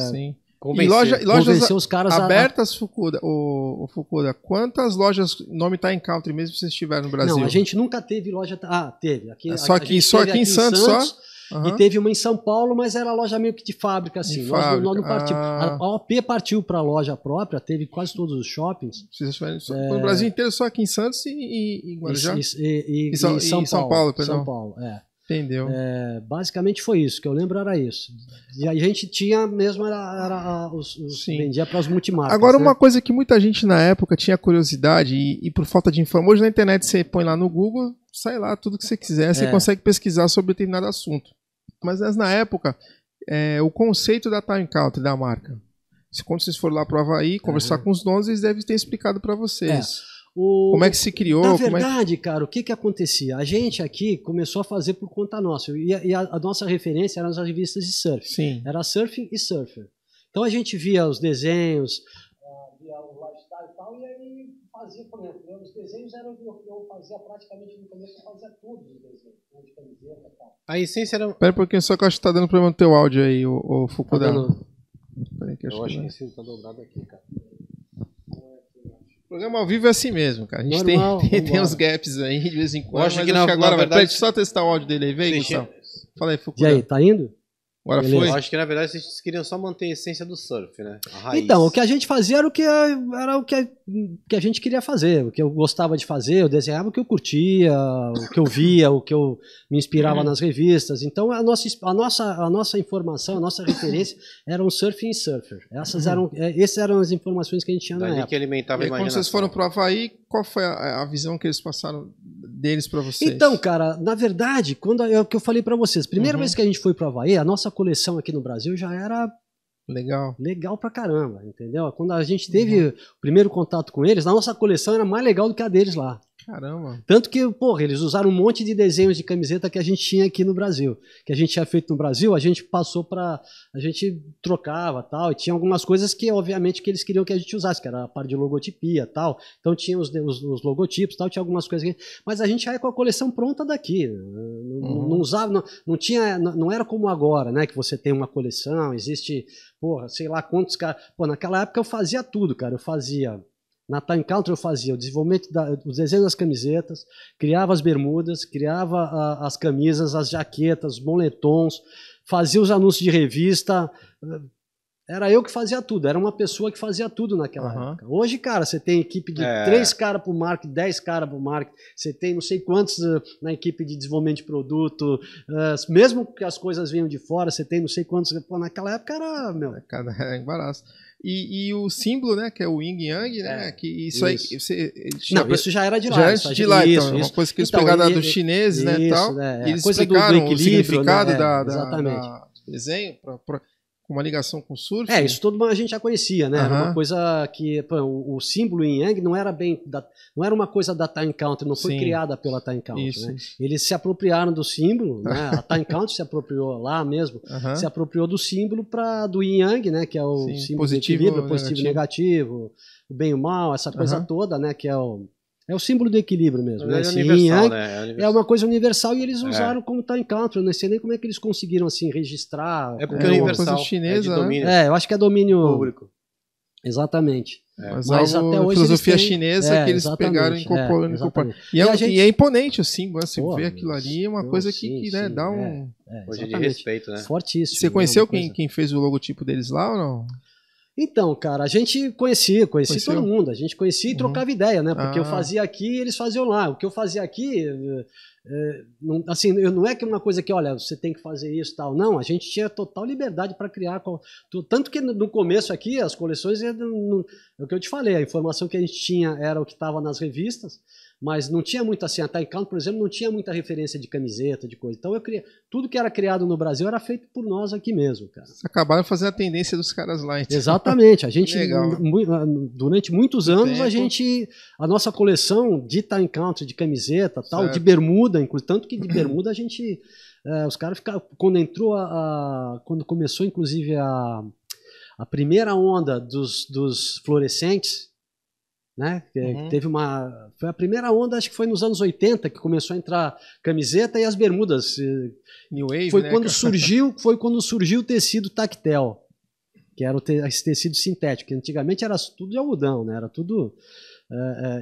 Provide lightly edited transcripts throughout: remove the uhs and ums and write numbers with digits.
Sim. E lojas os caras abertas, Fukuda, o Fukuda, quantas lojas, nome Time Country mesmo, vocês tiveram no Brasil? Não, a gente nunca teve loja... Teve. Só aqui em Santos, só? Uhum. E teve uma em São Paulo, mas era loja meio que de fábrica, assim. Nós não partimos. A OP partiu para a loja própria, teve quase todos os shoppings. No Brasil inteiro, só aqui em Santos e Guarujá? E São Paulo, perdão. São Paulo, Entendeu? Basicamente foi isso, que eu lembro era isso. E a gente tinha mesmo, vendia para os multimarcas. Agora, né? Uma coisa que muita gente na época tinha curiosidade e por falta de informação, hoje na internet você põe lá no Google, sai lá tudo que você quiser, você consegue pesquisar sobre determinado assunto. Mas na época, o conceito da Time Country, da marca, quando vocês foram lá para o Havaí, conversar com os donos, eles devem ter explicado para vocês. Como é que se criou? Na verdade, cara, o que acontecia? A gente aqui começou a fazer por conta nossa. E a nossa referência eram as revistas de surf. Sim. Era Surfing e Surfer. Então a gente via os desenhos, via o lifestyle e tal, e aí fazia, por exemplo, os desenhos eram eu fazia praticamente no começo, eu fazia tudo os desenhos, de camiseta e tal. A essência era... Pera um pouquinho, só que eu acho que tá dando problema no teu áudio aí, o Fukuda. Peraí, que eu acho que esse tá dobrado aqui, cara. O programa ao vivo é assim mesmo, cara. A gente tem uns gaps aí de vez em quando. Acho que agora vai. Peraí, só testar o áudio dele aí. Vem, Gustavo. Fala aí, Fukuda. E aí, tá indo? Agora foi? Eu acho que na verdade vocês queriam só manter a essência do surf, né? A raiz. Então, o que a gente fazia era o que a gente queria fazer, o que eu gostava de fazer, eu desenhava o que eu curtia, o que eu via, o que eu me inspirava nas revistas. Então, a nossa informação, a nossa referência era um surfing e surfer. Essas eram as informações que a gente tinha na época. Que alimentava a imaginação. Quando vocês foram para o Havaí, qual foi a visão que eles passaram deles para vocês? Então, cara, na verdade, é o que eu falei para vocês, primeira vez que a gente foi para o Havaí, a nossa coleção aqui no Brasil já era legal pra caramba, entendeu? Quando a gente teve o primeiro contato com eles, a nossa coleção era mais legal do que a deles lá. Caramba. Tanto que, eles usaram um monte de desenhos de camiseta que a gente tinha aqui no Brasil. Que a gente tinha feito no Brasil, a gente passou a gente trocava tal, e tinha algumas coisas que, obviamente, que eles queriam que a gente usasse, que era a parte de logotipia tal. Então tinha os logotipos tal, tinha algumas coisas que... Mas a gente ia com a coleção pronta daqui. Não usava, não era como agora, né? Que você tem uma coleção, existe, sei lá quantos caras... naquela época eu fazia tudo, cara. Eu fazia... Na Time Country eu fazia o desenvolvimento dos desenhos das camisetas, criava as bermudas, criava as camisas, as jaquetas, os moletons, fazia os anúncios de revista. Era eu que fazia tudo, era uma pessoa que fazia tudo naquela época. Hoje, cara, você tem equipe de 3 caras pro marketing, 10 caras pro marketing, você tem não sei quantos na equipe de desenvolvimento de produto, mesmo que as coisas venham de fora, você tem não sei quantos. Naquela época era, Era embaraço. E o símbolo, né, que é o Yin Yang, né, que isso aí... isso já era de lá. Já antes de lá, então, uma coisa que eles pegaram dos chineses, né, e tal, e eles explicaram o significado do desenho, com uma ligação com o surf. Isso tudo a gente já conhecia, né, era uma coisa que, o símbolo Yin Yang não era não era uma coisa da Time Country, não foi criada pela Time Country, né? Eles se apropriaram do símbolo, né? A Time Country se apropriou lá mesmo, se apropriou do símbolo do Yin Yang, né, que é o símbolo positivo, do equilíbrio, positivo e negativo, o bem e o mal, essa coisa toda, né, que é o símbolo do equilíbrio mesmo. É universal, né? É uma coisa universal e eles usaram como Time Country. Eu não sei nem como é que eles conseguiram assim registrar. É porque é universal, chinesa, de domínio. Eu acho que é domínio público. Exatamente. Mas até hoje filosofia chinesa que eles pegaram e incorporaram. E é imponente o símbolo, você vê aquilo ali, é uma coisa que dá um... Hoje é de respeito, né? Fortíssimo. Você conheceu quem fez o logotipo deles lá ou não? Então, cara, a gente conhecia todo mundo, a gente conhecia e trocava ideia, né? Porque eu fazia aqui e eles faziam lá. O que eu fazia aqui, não é que uma coisa que, olha, você tem que fazer isso e tal. Não, a gente tinha total liberdade para criar. Tanto que no começo aqui, as coleções, é o que eu te falei, a informação que a gente tinha era o que estava nas revistas, mas não tinha muito assim, a Time Country, por exemplo, não tinha muita referência de camiseta, de coisa. Então tudo que era criado no Brasil era feito por nós aqui mesmo, cara. Vocês acabaram fazendo a tendência dos caras lá, então. Exatamente. A gente, durante muitos anos, a nossa coleção de Time Country, de camiseta, tal, de bermuda, tanto que de bermuda a gente, os caras ficaram, quando começou inclusive a primeira onda dos fluorescentes, né? Foi a primeira onda, acho que foi nos anos 80 que começou a entrar camiseta e as bermudas. New Wave, foi quando surgiu o tecido tactel. que era esse tecido sintético, que antigamente era tudo de algodão, né? Era tudo...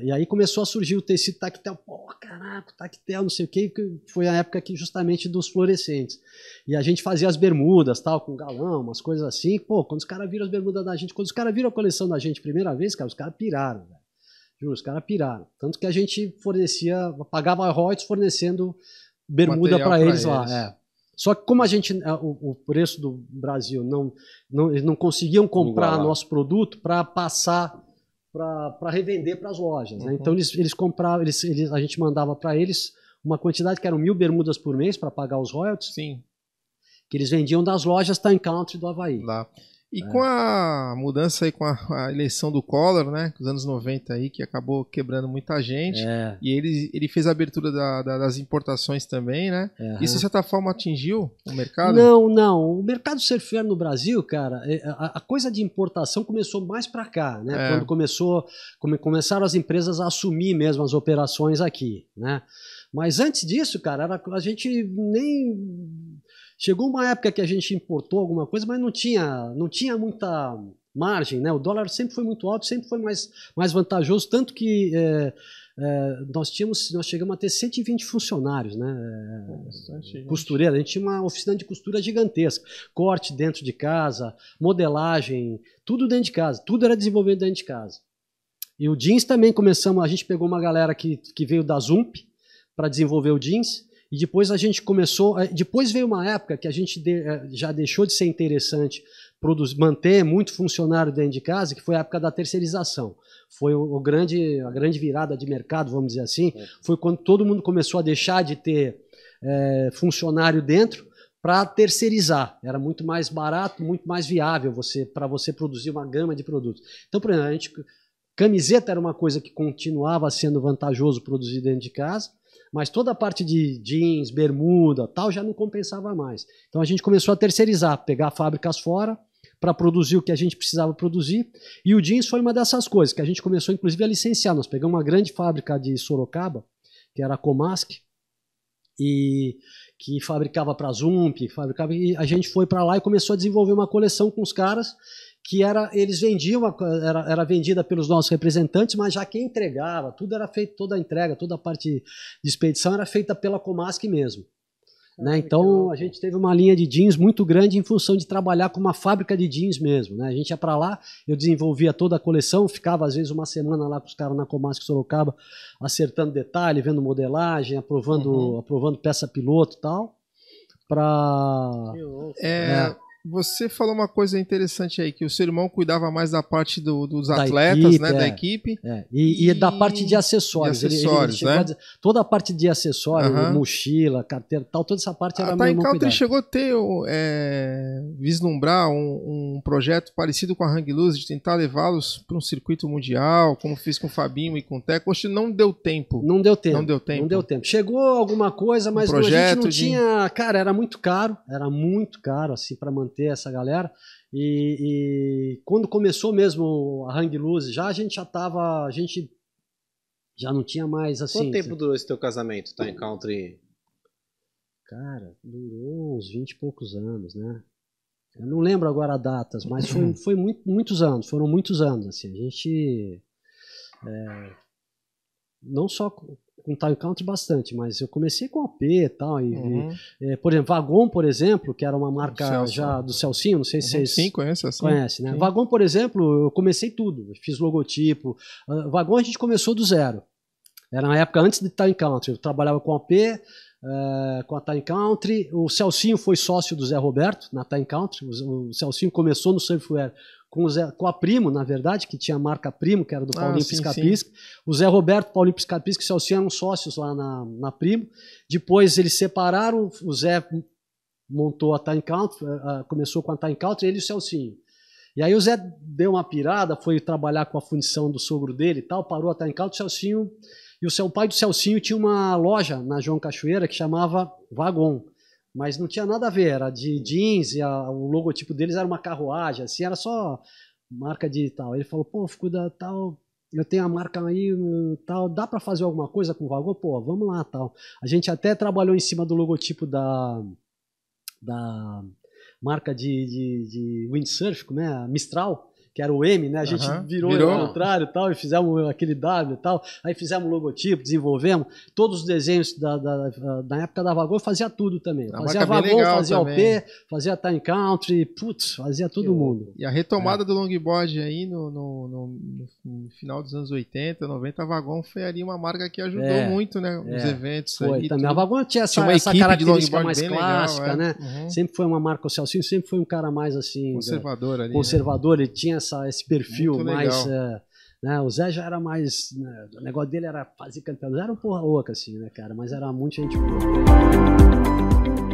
e aí começou a surgir o tecido tactel, pô, caraca, tactel, não sei o que foi a época que justamente dos fluorescentes. E a gente fazia as bermudas, tal, com galão, umas coisas assim. Pô, quando os caras viram as bermudas da gente, quando os caras viram a coleção da gente primeira vez, cara, os caras piraram, velho. Juro, os caras piraram. Tanto que a gente fornecia, pagava royalties fornecendo bermuda para eles lá. Só que como a gente, o preço do Brasil, eles não conseguiam comprar nosso produto para passar para revender para as lojas, né? Então eles compravam, a gente mandava para eles uma quantidade que eram 1.000 bermudas por mês para pagar os royalties. Sim. Que eles vendiam das lojas Time Country do Havaí. Lá. E com a mudança aí, com a eleição do Collor, né, dos anos 90 aí, que acabou quebrando muita gente, e ele fez a abertura das importações também, né? Isso, de certa forma, atingiu o mercado? Não. O mercado surfeiro no Brasil, cara, a coisa de importação começou mais para cá, né? Quando começaram as empresas a assumir mesmo as operações aqui, né? Mas antes disso, cara, a gente nem... Chegou uma época que a gente importou alguma coisa, mas não tinha muita margem, né? O dólar sempre foi muito alto, sempre foi mais vantajoso, tanto que nós chegamos a ter 120 funcionários, né? Costureira, a gente tinha uma oficina de costura gigantesca, corte dentro de casa, modelagem, tudo dentro de casa, tudo era desenvolvido dentro de casa. E o jeans também a gente pegou uma galera que veio da Zump para desenvolver o jeans. E depois a gente depois veio uma época que a gente já deixou de ser interessante manter muito funcionário dentro de casa, que foi a época da terceirização. Foi a grande virada de mercado, vamos dizer assim, foi quando todo mundo começou a deixar de ter funcionário dentro para terceirizar. Era muito mais barato, muito mais viável para você produzir uma gama de produtos. Então, por exemplo, camiseta era uma coisa que continuava sendo vantajoso produzir dentro de casa, mas toda a parte de jeans, bermuda, tal, já não compensava mais. Então a gente começou a terceirizar, pegar fábricas fora para produzir o que a gente precisava produzir, e o jeans foi uma dessas coisas, que a gente começou inclusive a licenciar. Nós pegamos uma grande fábrica de Sorocaba, que era a Comasc, e que fabricava para Zump, e a gente foi para lá e começou a desenvolver uma coleção com os caras, que eles vendiam, era vendida pelos nossos representantes, mas já quem entregava, tudo era feito, toda a entrega, toda a parte de expedição era feita pela Comasc mesmo. Né? Então a gente teve uma linha de jeans muito grande em função de trabalhar com uma fábrica de jeans mesmo. Né? A gente ia para lá, eu desenvolvia toda a coleção, ficava às vezes uma semana lá com os caras na Comasc Sorocaba, acertando detalhe, vendo modelagem, aprovando peça piloto e tal. Você falou uma coisa interessante aí, que o seu irmão cuidava mais da parte dos atletas, né, da equipe. E da parte de acessórios. Ele né? Toda a parte de acessórios, mochila, carteira, tal, toda essa parte era meu irmão cuidava. A Time Country chegou a ter, vislumbrar um projeto parecido com a Hang Loose, de tentar levá-los para um circuito mundial, como fiz com o Fabinho e com o Teco. Hoje não deu tempo. Não deu tempo. Chegou alguma coisa, mas a gente não tinha... Cara, era muito caro, assim, para manter essa galera, e quando começou mesmo a Hang Loose, a gente já não tinha mais assim. Quanto tempo durou esse teu casamento, Time Country? Cara, durou uns 20 e poucos anos, né? Eu não lembro agora datas, mas foi muitos anos, foram muitos anos, assim, a gente não só com Time Country bastante, mas eu comecei com AP e tal, por exemplo, Vagon, por exemplo, que era uma marca já do Celcinho, não sei se vocês conhecem, né? Sim. Vagon, por exemplo, eu comecei tudo, eu fiz logotipo. Vagon a gente começou do zero, era na época antes de Time Country, eu trabalhava com AP, com a Time Country, o Celcinho foi sócio do Zé Roberto na Time Country, o Celcinho começou no Surfwear com a Primo, na verdade, que tinha a marca Primo, que era do Paulinho Pisca-Pisca. O Zé Roberto, Paulinho Pisca-Pisca e o Celcinho eram sócios lá na Primo. Depois eles separaram, o Zé montou a Time Country, começou com a Time Country, ele e o Celcinho. E aí o Zé deu uma pirada, foi trabalhar com a fundição do sogro dele e tal, parou a Time Country, o Celcinho, e o pai do Celcinho tinha uma loja na João Cachoeira que chamava Vagon. Mas não tinha nada a ver, era de jeans, e o logotipo deles era uma carruagem, assim, era só marca de tal. Ele falou, pô, cuida tal, eu tenho a marca aí, tal, dá para fazer alguma coisa com o Vagon? Pô, vamos lá, tal. A gente até trabalhou em cima do logotipo da marca de windsurf, como é? A Mistral, que era o M, né? A gente virou ao contrário e tal, e fizemos aquele W e tal. Aí fizemos o logotipo, desenvolvemos. Todos os desenhos na época da Vagon, fazia tudo também. Fazia Vagon, fazia OP, fazia Time Country, putz, fazia todo mundo. E a retomada do longboard aí no final dos anos 80, 90, a Vagon foi ali uma marca que ajudou muito, né? Os eventos. Foi aí, também. A Vagon tinha essa característica mais clássica, legal, né? Sempre foi uma marca, o Celcinho sempre foi um cara mais assim... Conservador ali. Conservador, ele tinha esse perfil mais... né, o Zé já era mais... Né, o negócio dele era fazer campeão. Era um porra louca, assim, né, cara? Mas era muito gente boa.